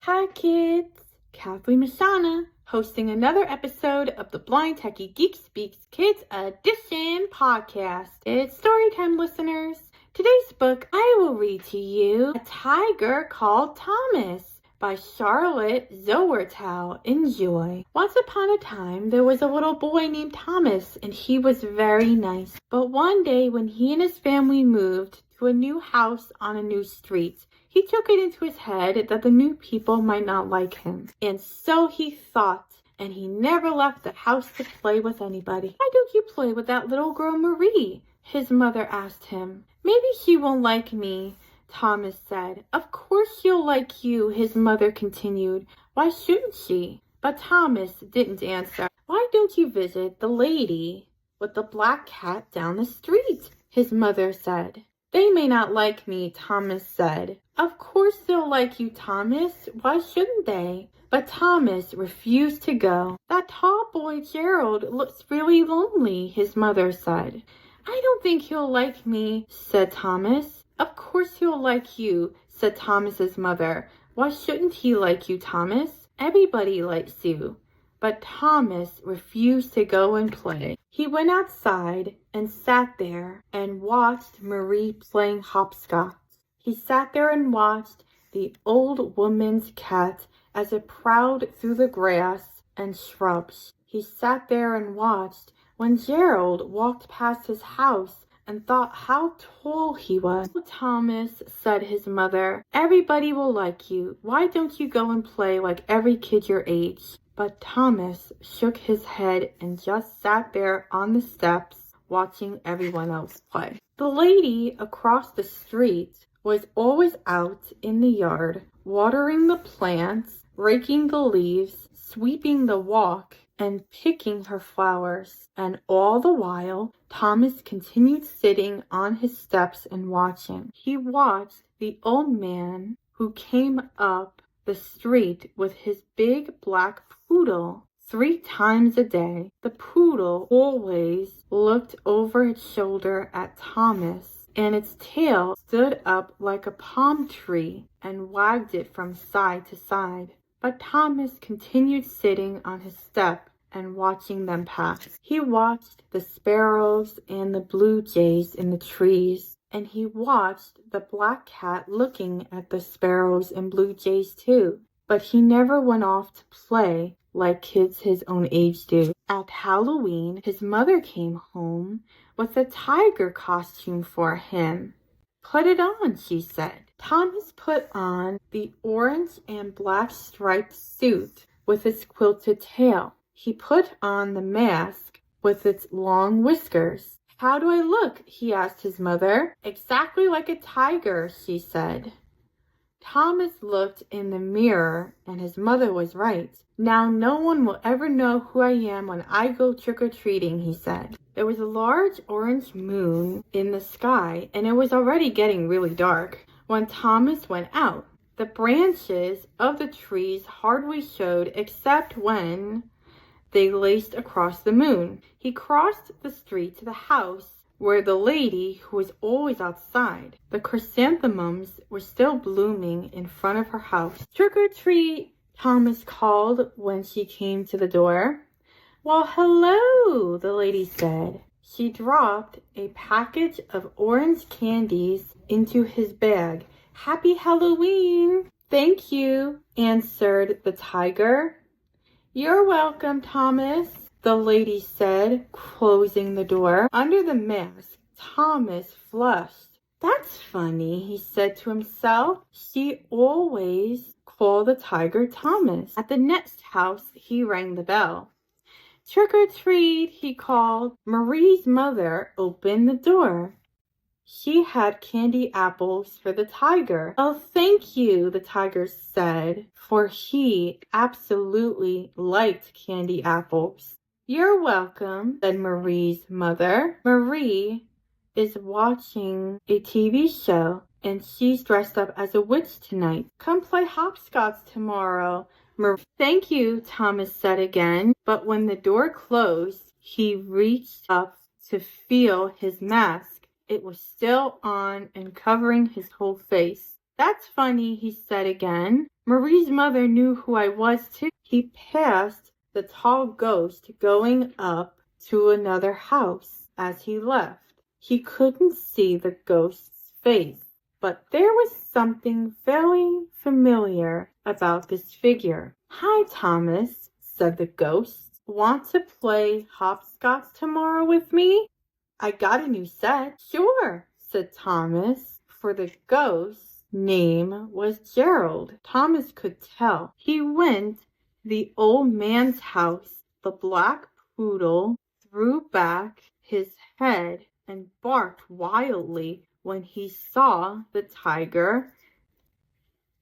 Hi kids, Kathleen Mashana, hosting another episode of the Blind Techie Geek Speaks Kids Edition podcast. It's storytime, listeners. Today's book I will read to you, A Tiger Called Thomas by Charlotte Zolotow. Enjoy. Once upon a time, there was a little boy named Thomas, and he was very nice. But one day when he and his family moved to a new house on a new street, he took it into his head that the new people might not like him. And so he thought, and he never left the house to play with anybody. "Why don't you play with that little girl Marie?" his mother asked him. "Maybe she won't like me," Thomas said. "Of course she'll like you," his mother continued. "Why shouldn't she?" But Thomas didn't answer. "Why don't you visit the lady with the black cat down the street?" his mother said. "They may not like me," Thomas said. "Of course they'll like you, Thomas. Why shouldn't they?" But Thomas refused to go. "That tall boy Gerald looks really lonely," his mother said. "I don't think he'll like me," said Thomas. "Of course he'll like you," said Thomas's mother. "Why shouldn't he like you, Thomas? Everybody likes you." But Thomas refused to go and play. He went outside and sat there and watched Marie playing hopscotch. He sat there and watched the old woman's cat as it prowled through the grass and shrubs. He sat there and watched when Gerald walked past his house and thought how tall he was. "Oh, Thomas," said his mother, "everybody will like you. Why don't you go and play like every kid your age?" But Thomas shook his head and just sat there on the steps watching everyone else play. The lady across the street was always out in the yard, watering the plants, raking the leaves, sweeping the walk, and picking her flowers. And all the while, Thomas continued sitting on his steps and watching. He watched the old man who came up the street with his big black poodle 3 times a day. The poodle always looked over its shoulder at Thomas, and its tail stood up like a palm tree and wagged it from side to side. But Thomas continued sitting on his step and watching them pass. He watched the sparrows and the blue jays in the trees, and he watched the black cat looking at the sparrows and blue jays too. But he never went off to play like kids his own age do. At Halloween, his mother came home with a tiger costume for him. "Put it on," she said. Thomas put on the orange and black striped suit with its quilted tail. He put on the mask with its long whiskers. "How do I look?" he asked his mother. "Exactly like a tiger," she said. Thomas looked in the mirror, and his mother was right. "Now no one will ever know who I am when I go trick-or-treating," he said. There was a large orange moon in the sky, and it was already getting really dark when Thomas went out. The branches of the trees hardly showed except when they laced across the moon. He crossed the street to the house where the lady who was always outside. The chrysanthemums were still blooming in front of her house. "Trick or treat," Thomas called when she came to the door. "Well, hello," the lady said. She dropped a package of orange candies into his bag. "Happy Halloween." "Thank you," answered the tiger. "You're welcome, Thomas," the lady said, closing the door. Under the mask, Thomas flushed. "That's funny," he said to himself. She always called the tiger Thomas. At the next house, he rang the bell. "Trick or treat," he called. Marie's mother opened the door. She had candy apples for the tiger. "Oh, thank you," the tiger said, for he absolutely liked candy apples. "You're welcome," said Marie's mother. "Marie is watching a TV show, and she's dressed up as a witch tonight. Come play hopscotch tomorrow." "Thank you," Thomas said again, but when the door closed, he reached up to feel his mask. It was still on and covering his whole face. "That's funny," he said again. "Marie's mother knew who I was too." He passed the tall ghost going up to another house. As he left, he couldn't see the ghost's face, but there was something very familiar about this figure. "Hi, Thomas," said the ghost. "Want to play hopscotch tomorrow with me? I got a new set." "Sure," said Thomas, for the ghost's name was Gerald. Thomas could tell. He went to the old man's house. The black poodle threw back his head and barked wildly when he saw the tiger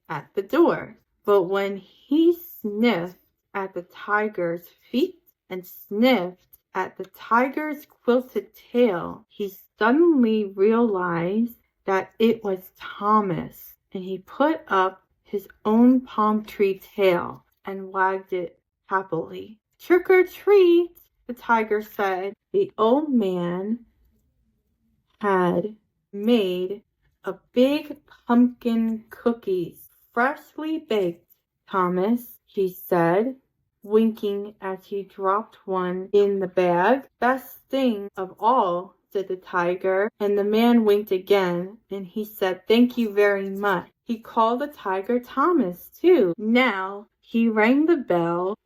at the door. But when he sniffed at the tiger's feet and sniffed at the tiger's quilted tail, he suddenly realized that it was Thomas, and he put up his own palm tree tail and wagged it happily. "Trick or treat," the tiger said. The old man had made a big pumpkin cookies, freshly baked. "Thomas," he said, winking as he dropped one in the bag. "Best thing of all," said the tiger, and the man winked again, and he said, "Thank you very much." He called the tiger Thomas, too. Now he rang the bell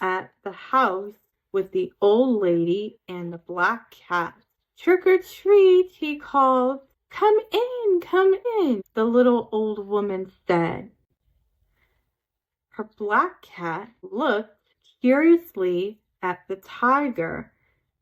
at the house with the old lady and the black cat. "Trick or treat," he called. "Come in, come in," the little old woman said. Her black cat looked curiously at the tiger,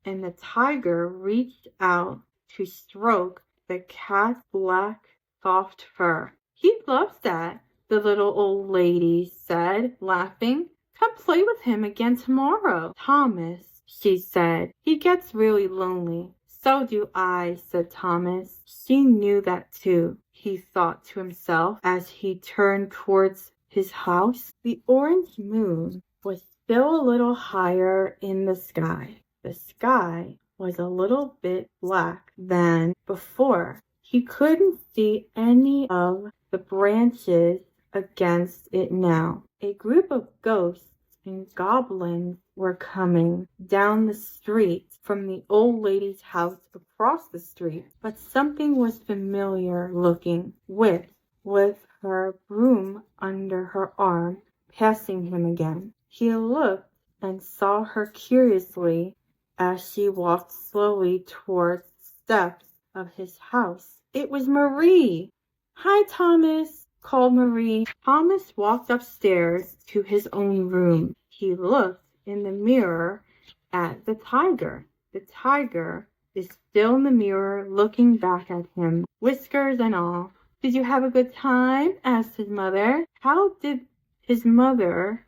and the tiger reached out to stroke the cat's black, soft fur. "He loves that," the little old lady said, laughing. "Come play with him again tomorrow." "Thomas," she said, "he gets really lonely." "So do I," said Thomas. She knew that too, he thought to himself as he turned towards his house. The orange moon was still a little higher in the sky. The sky was a little bit black than before. He couldn't see any of the branches against it now. A group of ghosts and goblins were coming down the street from the old lady's house across the street. But something was familiar looking with her broom under her arm, passing him again. He looked and saw her curiously as she walked slowly towards the steps of his house. It was Marie. "Hi, Thomas," called Marie. Thomas walked upstairs to his own room. He looked in the mirror at the tiger. The tiger is still in the mirror looking back at him, whiskers and all. "Did you have a good time?" asked his mother. "How did his mother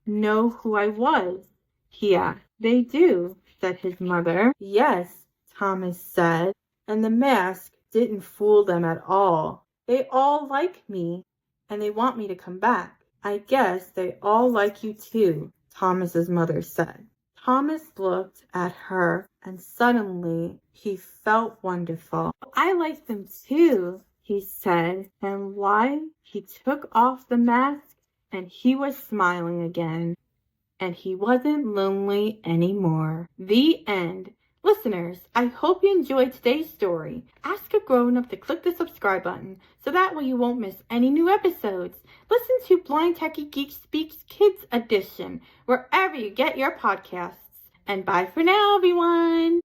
know who I was?" he asked. "They do," said his mother. "Yes," Thomas said, "and the mask didn't fool them at all. They all like me, and they want me to come back." "I guess they all like you too," Thomas's mother said. Thomas looked at her, and suddenly he felt wonderful. "I like them too," he said, and why he took off the mask, and he was smiling again, and he wasn't lonely anymore. The end. Listeners, I hope you enjoyed today's story. Ask a grown-up to click the subscribe button so that way you won't miss any new episodes. Listen to Blind Techie Geek Speaks Kids Edition wherever you get your podcasts. And bye for now, everyone.